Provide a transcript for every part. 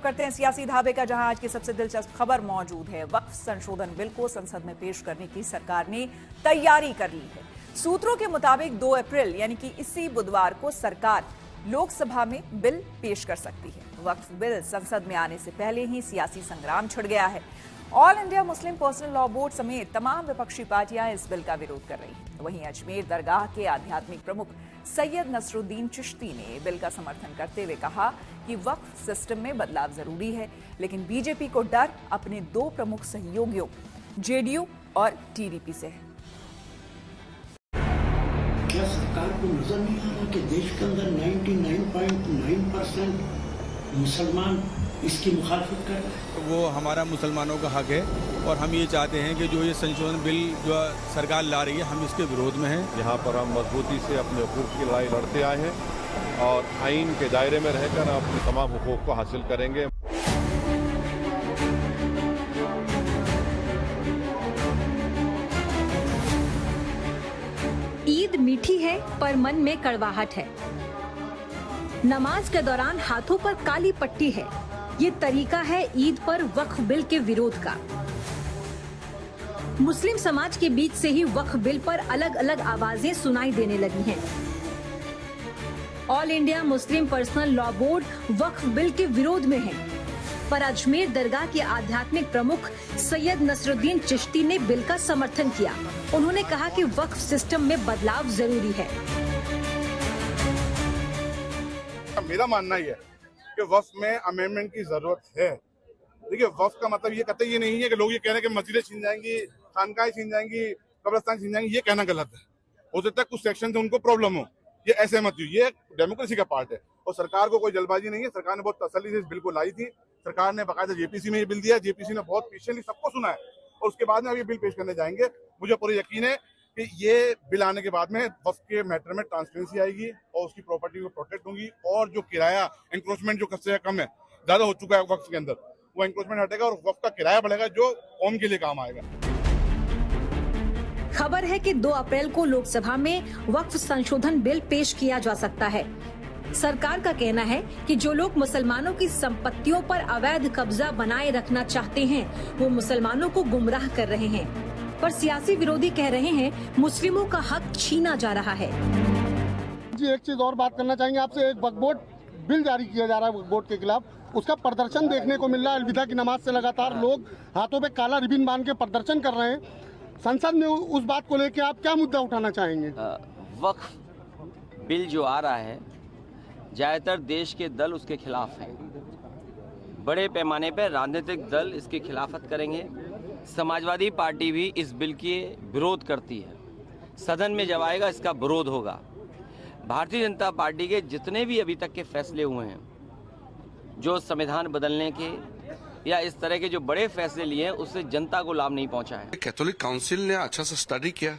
रुख करते हैं सियासी ढाबे का, जहां आज की सबसे दिलचस्प खबर मौजूद है। वक्फ संशोधन बिल को संसद में पेश करने की सरकार ने तैयारी कर ली है। सूत्रों के मुताबिक 2 अप्रैल यानी कि इसी बुधवार को सरकार लोकसभा में बिल पेश कर सकती है। वक्फ बिल संसद में आने से पहले ही सियासी संग्राम छिड़ गया है। All India Muslim Personal Law board समेत तमाम विपक्षी पार्टियां इस बिल का विरोध कर रही हैं। वहीं अजमेर दरगाह के आध्यात्मिक प्रमुख सैयद नसरुद्दीन चिश्ती ने बिल का समर्थन करते हुए कहा कि वक्फ सिस्टम में बदलाव जरूरी है, लेकिन बीजेपी को डर अपने 2 प्रमुख सहयोगियों जेडीयू और टीडीपी से है। क्या सरकार को नजर नहीं आ रहा कि देश के अंदर 99.9% मुसलमान इसकी मुखालफत कर रहे हैं? वो हमारा मुसलमानों का हक है और हम ये चाहते हैं कि जो ये संशोधन बिल जो सरकार ला रही है, हम इसके विरोध में हैं। यहाँ पर हम मजबूती से अपने हुकूक की लड़ाई लड़ते आए हैं और आइन के दायरे में रहकर अपने तमाम हुकूक को हासिल करेंगे। ईद मीठी है पर मन में कड़वाहट है। नमाज के दौरान हाथों पर काली पट्टी है। ये तरीका है ईद पर वक्फ बिल के विरोध का। मुस्लिम समाज के बीच से ही वक्फ बिल पर अलग अलग आवाजें सुनाई देने लगी हैं। All India Muslim Personal Law Board वक्फ बिल के विरोध में है, पर अजमेर दरगाह के आध्यात्मिक प्रमुख सैयद नसरुद्दीन चिश्ती ने बिल का समर्थन किया। उन्होंने कहा कि वक्फ सिस्टम में बदलाव जरूरी है। मेरा मानना ही है कि वक्फ में अमेंडमेंट की जरूरत है। देखिए, वक्फ का मतलब ये कहते ये नहीं है कि लोग ये कह रहे हैं कि मस्जिदें छीन जाएंगी, खानकाहें छीन जाएंगी, कब्रिस्तान छीन जाएंगी। ये कहना गलत है। हो सकता है कुछ सेक्शन से उनको प्रॉब्लम हो, ये ऐसे मत। ये डेमोक्रेसी का पार्ट है और सरकार को कोई जल्दबाजी नहीं है। सरकार ने बहुत तसल्ली से इस बिल को लाई थी। सरकार ने बाकायदा जेपीसी में ये बिल दिया। जेपीसी ने बहुत पेशेंटली सबको सुना है और उसके बाद में अब ये बिल पेश करने जाएंगे। मुझे पूरा यकीन है कि ये बिल आने के बाद में वक्फ के मैटर में ट्रांसपेरेंसी आएगी और उसकी प्रॉपर्टी को प्रोटेक्ट होंगी और जो किराया एंक्रोचमेंट जो सबसे कम है, ज्यादा हो चुका है वक्फ के अंदर, वो एंक्रोचमेंट हटेगा और वक्फ का किराया बढ़ेगा जो कौम के लिए काम आएगा। खबर है कि 2 अप्रैल को लोकसभा में वक्फ संशोधन बिल पेश किया जा सकता है। सरकार का कहना है कि जो लोग मुसलमानों की संपत्तियों पर अवैध कब्जा बनाए रखना चाहते हैं, वो मुसलमानों को गुमराह कर रहे हैं। पर सियासी विरोधी कह रहे हैं मुस्लिमों का हक छीना जा रहा है। जी, एक चीज और बात करना चाहेंगे आपसे। एक वक्फ बोर्ड बिल जारी किया जा रहा है वक्फ बोर्ड के खिलाफ, उसका प्रदर्शन देखने को मिल रहा है। अलविदा की नमाज से लगातार लोग हाथों पे काला रिबन बांध के प्रदर्शन कर रहे हैं। संसद में उस बात को लेकर आप क्या मुद्दा उठाना चाहेंगे? वक्फ बिल जो आ रहा है, ज्यादातर देश के दल उसके खिलाफ हैं। बड़े पैमाने पर राजनीतिक दल इसकी खिलाफत करेंगे। समाजवादी पार्टी भी इस बिल के विरोध करती है। सदन में जब आएगा इसका विरोध होगा। भारतीय जनता पार्टी के जितने भी अभी तक के फैसले हुए हैं, जो संविधान बदलने के या इस तरह के जो बड़े फैसले लिए हैं, उससे जनता को लाभ नहीं पहुंचा है। कैथोलिक काउंसिल ने अच्छा सा स्टडी किया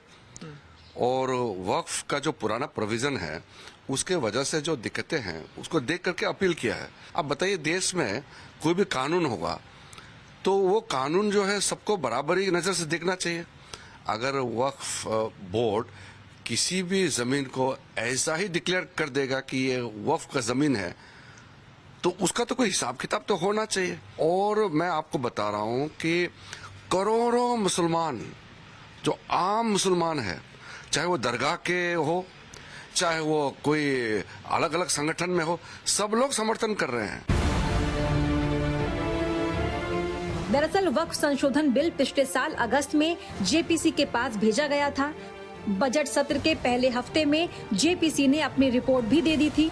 और वक्फ का जो पुराना प्रोविजन है उसके वजह से जो दिक्कतें हैं उसको देख करके अपील किया है। अब बताइए, देश में कोई भी कानून होगा तो वो कानून जो है सबको बराबरी नजर से देखना चाहिए। अगर वक्फ बोर्ड किसी भी जमीन को ऐसा ही डिक्लेयर कर देगा कि ये वक्फ का जमीन है, तो उसका तो कोई हिसाब किताब तो होना चाहिए। और मैं आपको बता रहा हूं कि करोड़ों मुसलमान, जो आम मुसलमान है, चाहे वो दरगाह के हो, चाहे वो कोई अलग अलग संगठन में हो, सब लोग समर्थन कर रहे हैं। दरअसल वक्फ संशोधन बिल पिछले साल अगस्त में जेपीसी के पास भेजा गया था। बजट सत्र के पहले हफ्ते में जेपीसी ने अपनी रिपोर्ट भी दे दी थी।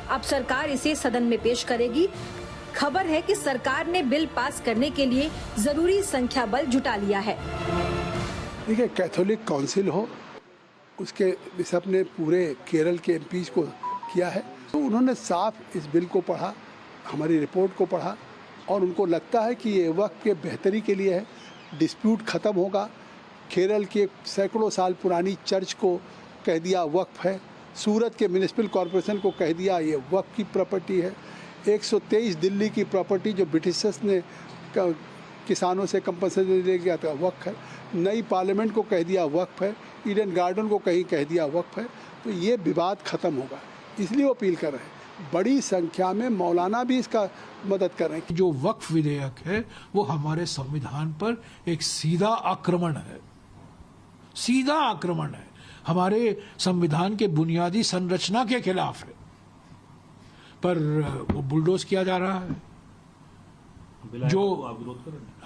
अब सरकार इसे सदन में पेश करेगी। खबर है कि सरकार ने बिल पास करने के लिए जरूरी संख्या बल जुटा लिया है। देखिए, कैथोलिक काउंसिल हो, उसके बिशप ने पूरे केरल के एमपीज को किया है, तो उन्होंने साफ इस बिल को पढ़ा, हमारी रिपोर्ट को पढ़ा और उनको लगता है कि ये वक्त के बेहतरी के लिए है। डिस्प्यूट ख़त्म होगा। केरल के सैकड़ों साल पुरानी चर्च को कह दिया वक्फ है। सूरत के म्यूनिसिपल कॉरपोरेशन को कह दिया ये वक्फ की प्रॉपर्टी है। 123 दिल्ली की प्रॉपर्टी जो ब्रिटिशर्स ने किसानों से कंपनसेशन ले गया था वक्फ है। नई पार्लियामेंट को कह दिया वक्फ है। ईडन गार्डन को कहीं कह दिया वक्फ है। तो ये विवाद ख़त्म होगा, इसलिए वो अपील कर रहे हैं। बड़ी संख्या में मौलाना भी इसका मदद कर रहे हैं। जो वक्फ विधेयक है वो हमारे संविधान पर एक सीधा आक्रमण है, सीधा आक्रमण है, हमारे संविधान के बुनियादी संरचना के खिलाफ है, पर वो बुलडोज किया जा रहा है। जो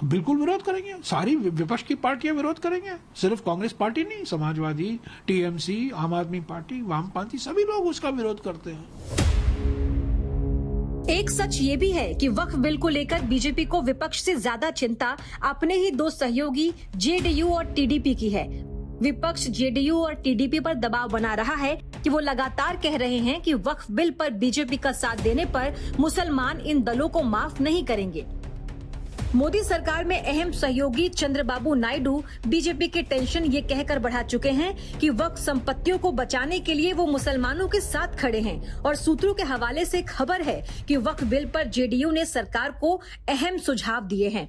बिल्कुल विरोध करेंगे, सारी विपक्ष की पार्टियां विरोध करेंगे, सिर्फ कांग्रेस पार्टी नहीं, समाजवादी, टीएमसी, आम आदमी पार्टी, वामपंथी, सभी लोग उसका विरोध करते हैं। एक सच ये भी है कि वक्फ बिल को लेकर बीजेपी को विपक्ष से ज्यादा चिंता अपने ही दो सहयोगी जेडीयू और टीडीपी की है। विपक्ष जेडीयू और टीडीपी पर दबाव बना रहा है कि वो लगातार कह रहे हैं कि वक्फ बिल पर बीजेपी का साथ देने पर मुसलमान इन दलों को माफ नहीं करेंगे। मोदी सरकार में अहम सहयोगी चंद्रबाबू नायडू बीजेपी के टेंशन ये कहकर बढ़ा चुके हैं कि वक्फ संपत्तियों को बचाने के लिए वो मुसलमानों के साथ खड़े हैं। और सूत्रों के हवाले से खबर है कि वक्फ बिल पर जेडीयू ने सरकार को अहम सुझाव दिए हैं।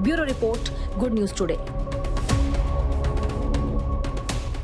Bureau report, good news today.